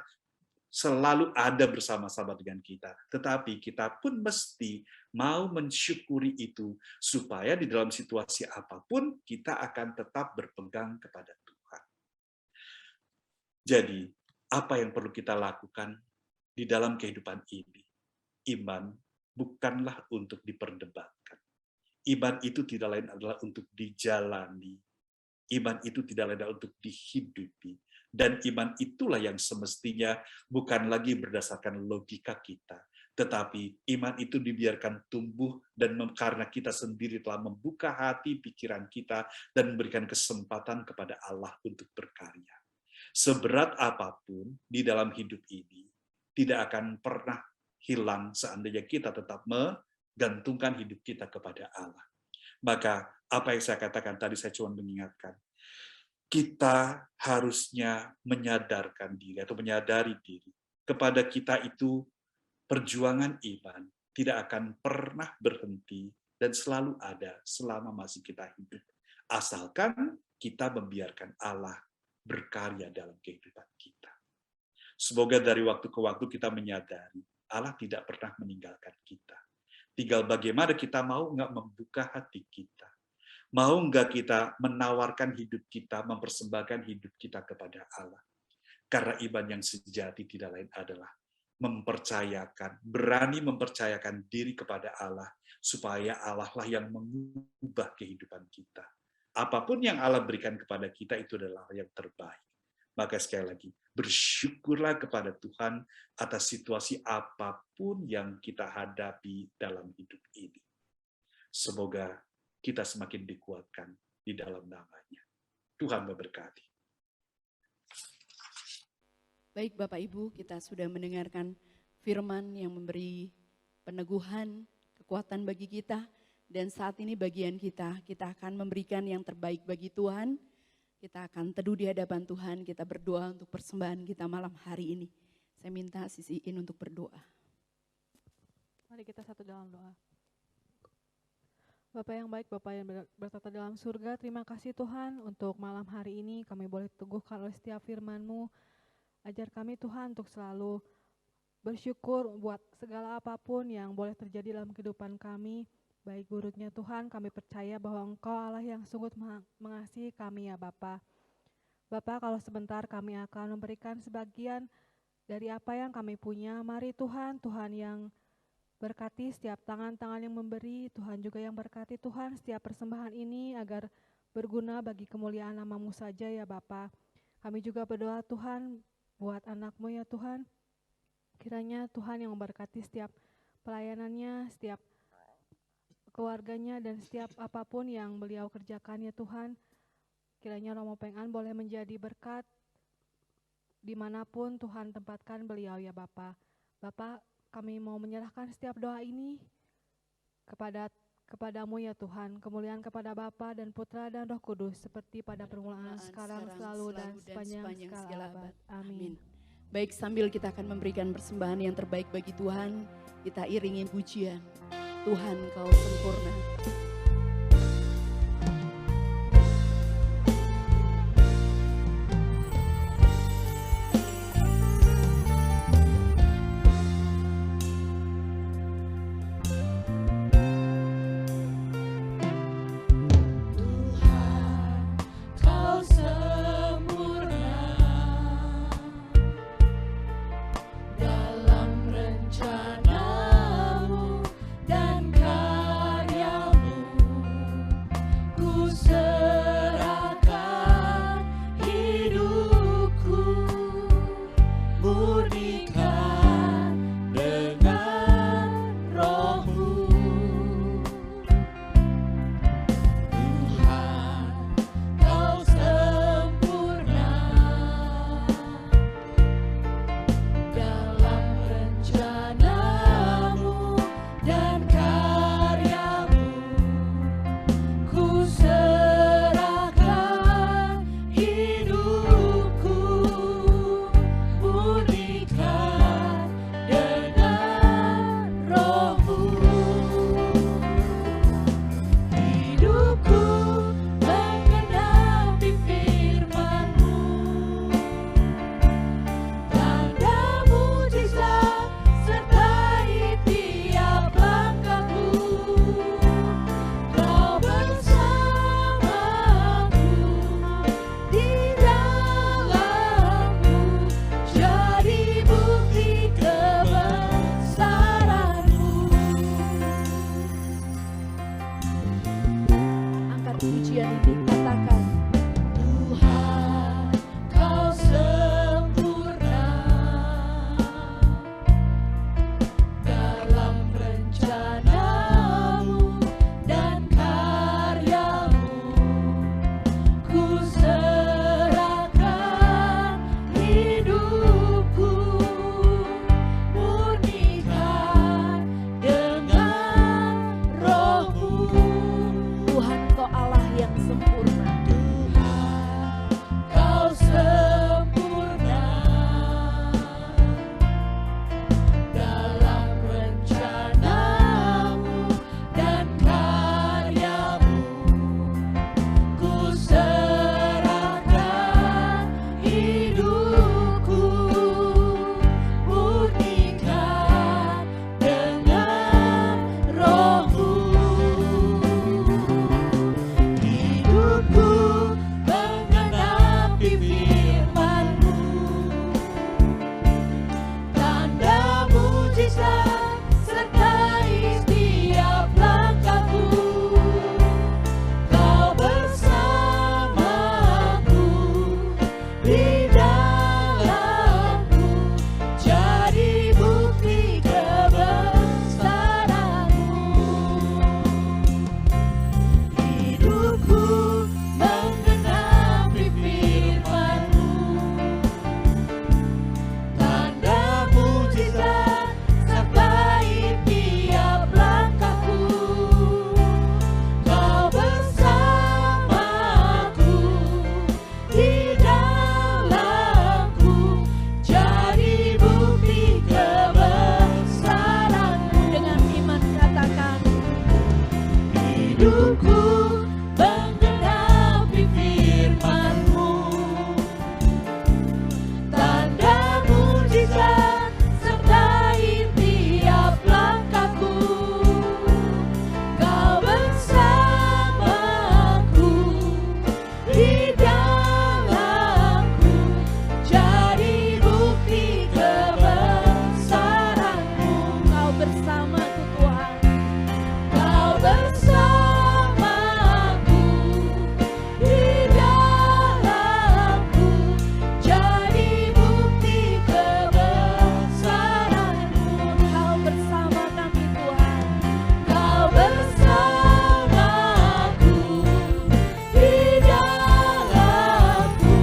selalu ada bersama-sama dengan kita. Tetapi kita pun mesti mau mensyukuri itu, supaya di dalam situasi apapun, kita akan tetap berpegang kepada Tuhan. Jadi, apa yang perlu kita lakukan di dalam kehidupan ini? Iman bukanlah untuk diperdebatkan. Iman itu tidak lain adalah untuk dijalani. Iman itu tidak lain adalah untuk dihidupi. Dan iman itulah yang semestinya bukan lagi berdasarkan logika kita, tetapi iman itu dibiarkan tumbuh dan karena kita sendiri telah membuka hati pikiran kita dan memberikan kesempatan kepada Allah untuk berkarya. Seberat apapun di dalam hidup ini tidak akan pernah hilang seandainya kita tetap menggantungkan hidup kita kepada Allah. Maka apa yang saya katakan tadi, saya cuma mengingatkan, kita harusnya menyadarkan diri atau menyadari diri kepada kita itu perjuangan iman tidak akan pernah berhenti dan selalu ada selama masih kita hidup. Asalkan kita membiarkan Allah berkarya dalam kehidupan kita. Semoga dari waktu ke waktu kita menyadari Allah tidak pernah meninggalkan kita. Tinggal bagaimana kita mau nggak membuka hati kita. Mau nggak kita menawarkan hidup kita, mempersembahkan hidup kita kepada Allah. Karena iman yang sejati tidak lain adalah mempercayakan, berani mempercayakan diri kepada Allah, supaya Allah lah yang mengubah kehidupan kita. Apapun yang Allah berikan kepada kita itu adalah yang terbaik. Maka sekali lagi, bersyukurlah kepada Tuhan atas situasi apapun yang kita hadapi dalam hidup ini. Semoga kita semakin dikuatkan di dalam nama-Nya. Tuhan memberkati. Baik Bapak Ibu, kita sudah mendengarkan firman yang memberi peneguhan, kekuatan bagi kita. Dan saat ini bagian kita akan memberikan yang terbaik bagi Tuhan. Kita akan teduh di hadapan Tuhan, kita berdoa untuk persembahan kita malam hari ini. Saya minta Sisi In untuk berdoa. Mari kita satu dalam doa. Bapak yang baik, Bapak yang bertata dalam surga, terima kasih Tuhan untuk malam hari ini kami boleh teguhkan oleh setiap firman-Mu. Ajar kami Tuhan untuk selalu bersyukur buat segala apapun yang boleh terjadi dalam kehidupan kami. Baik buruknya Tuhan, kami percaya bahwa Engkau Allah yang sungguh mengasihi kami ya Bapa. Bapa, kalau sebentar kami akan memberikan sebagian dari apa yang kami punya. Mari Tuhan, Tuhan yang berkati setiap tangan-tangan yang memberi, Tuhan juga yang berkati Tuhan setiap persembahan ini agar berguna bagi kemuliaan nama-Mu saja ya Bapa. Kami juga berdoa Tuhan buat anak-Mu ya Tuhan. Kiranya Tuhan yang memberkati setiap pelayanannya, setiap keluarganya dan setiap apapun yang beliau kerjakan ya Tuhan. Kiranya Romo Peng An boleh menjadi berkat dimanapun Tuhan tempatkan beliau ya Bapa. Bapa, kami mau menyerahkan setiap doa ini kepadamu ya Tuhan. Kemuliaan kepada Bapa dan Putra dan Roh Kudus seperti pada permulaan, sekarang, selalu dan sepanjang segala abad. Amin. Baik, sambil kita akan memberikan persembahan yang terbaik bagi Tuhan, kita iringi pujian. Tuhan, Kau sempurna. bersamaku Tuhan. Kau bersamaku di dalamku, jadi bukti kebesaran-Mu. Kau bersama kami Tuhan. Kau bersamaku di dalamku,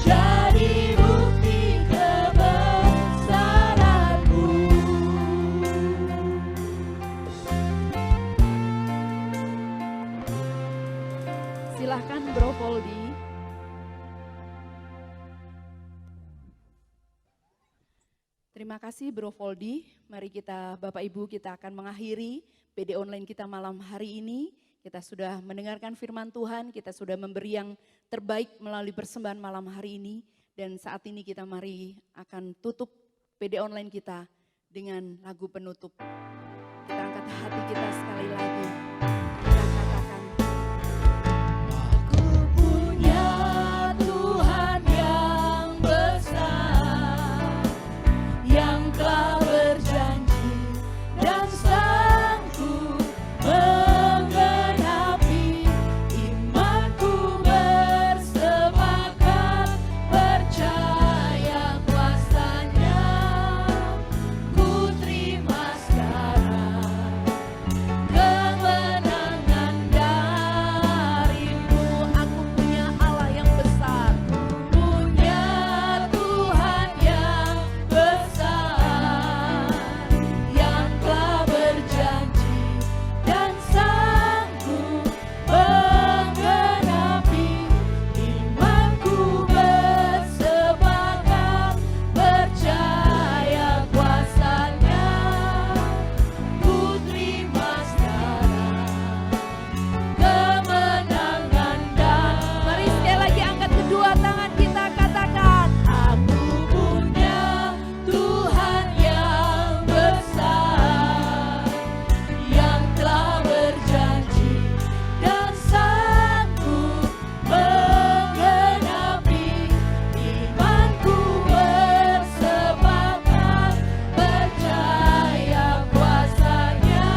jadi bukti kebesaran-Mu. Silahkan Bro Voldi. Terima kasih Bro Voldi. Mari kita Bapak Ibu, kita akan mengakhiri PD online kita malam hari ini. Kita sudah mendengarkan firman Tuhan, kita sudah memberi yang terbaik melalui persembahan malam hari ini. Dan saat ini kita mari akan tutup PD online kita dengan lagu penutup. Kita angkat hati kita sekali lagi. Kita katakan, Aku punya Tuhan yang besar, yang telah berjanji dan sanggup menggenapi imanku, bersepakat percaya kuasa-Nya. Ku terima sekarang kemenangan darimu. Aku punya Allah yang besar, punya Tuhan yang besar, yang telah berjanji dan sanggup menggenapi imanku, bersepakat percaya kuasa-Nya. Ku terima sekarang kemenangan dan mari sekali lagi angkat kedua tangan kita katakan, Aku punya Tuhan yang besar, yang telah berjanji dan sanggup menggenapi imanku, bersepakat percaya kuasa-Nya.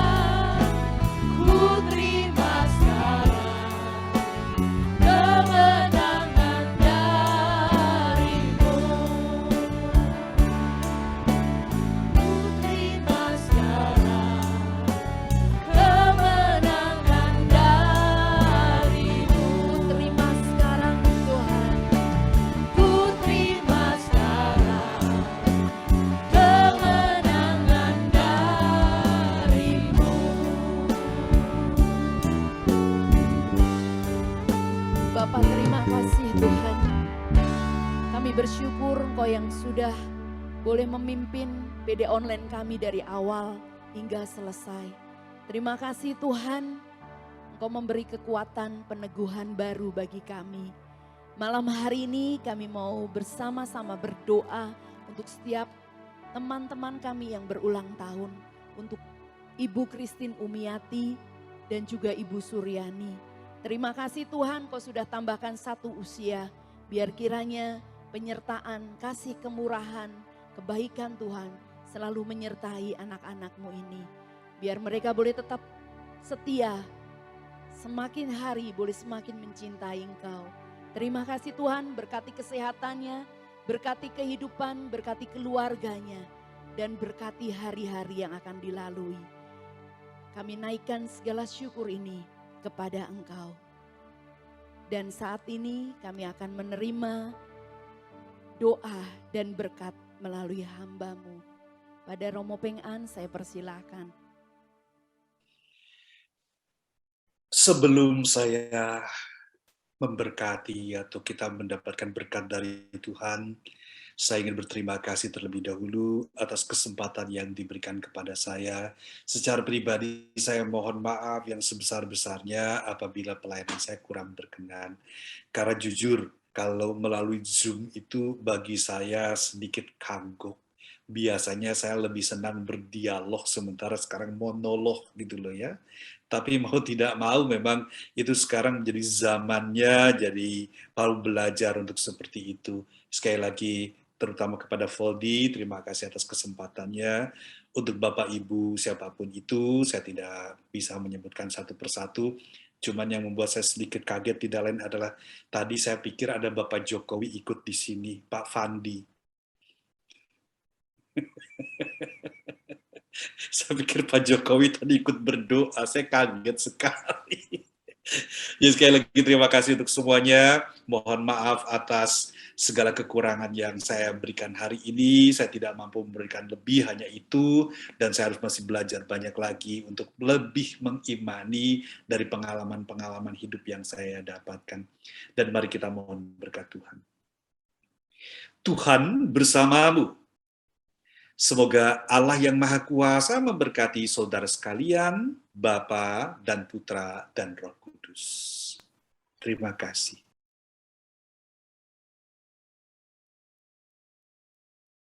Ku terima sekarang kemenangan darimu. Ku terima sekarang kemenangan darimu. Terima sekarang Tuhan. Ku terima sekarang kemenangan darimu. Bapak terima kasih Tuhan. Kami bersyukur Engkau yang sudah boleh memimpin PD online kami dari awal hingga selesai. Terima kasih Tuhan, Engkau memberi kekuatan peneguhan baru bagi kami. Malam hari ini kami mau bersama-sama berdoa untuk setiap teman-teman kami yang berulang tahun. Untuk Ibu Christine Umiati dan juga Ibu Suryani. Terima kasih Tuhan, Kau sudah tambahkan satu usia. Biar kiranya penyertaan, kasih kemurahan, kebaikan Tuhan selalu menyertai anak-anak-Mu ini. Biar mereka boleh tetap setia, semakin hari boleh semakin mencintai Engkau. Terima kasih Tuhan, berkati kesehatannya, berkati kehidupan, berkati keluarganya, dan berkati hari-hari yang akan dilalui. Kami naikkan segala syukur ini kepada Engkau. Dan saat ini kami akan menerima doa dan berkat melalui hamba-Mu. Pada Romo Peng-an saya persilakan. Sebelum saya memberkati atau kita mendapatkan berkat dari Tuhan, saya ingin berterima kasih terlebih dahulu atas kesempatan yang diberikan kepada saya. Secara pribadi saya mohon maaf yang sebesar-besarnya apabila pelayanan saya kurang berkenan. Karena jujur, kalau melalui Zoom itu bagi saya sedikit kagok. Biasanya saya lebih senang berdialog, sementara sekarang monolog gitu loh ya. Tapi mau tidak mau memang itu sekarang menjadi zamannya, jadi perlu belajar untuk seperti itu. Sekali lagi, terutama kepada Voldi, terima kasih atas kesempatannya Untuk Bapak Ibu siapapun itu, saya tidak bisa menyebutkan satu persatu. Cuman yang membuat saya sedikit kaget tidak lain adalah tadi saya pikir ada Bapak Jokowi ikut di sini, Pak Fandi. Saya pikir Pak Jokowi tadi ikut berdoa, saya kaget sekali. Ya, sekali lagi terima kasih untuk semuanya. Mohon maaf atas segala kekurangan yang saya berikan hari ini. Saya tidak mampu memberikan lebih, hanya itu. Dan saya harus masih belajar banyak lagi untuk lebih mengimani dari pengalaman-pengalaman hidup yang saya dapatkan. Dan mari kita mohon berkat Tuhan. Tuhan bersamamu. Semoga Allah yang Maha Kuasa memberkati saudara sekalian, Bapa dan Putra dan Roh Kudus. Terima kasih.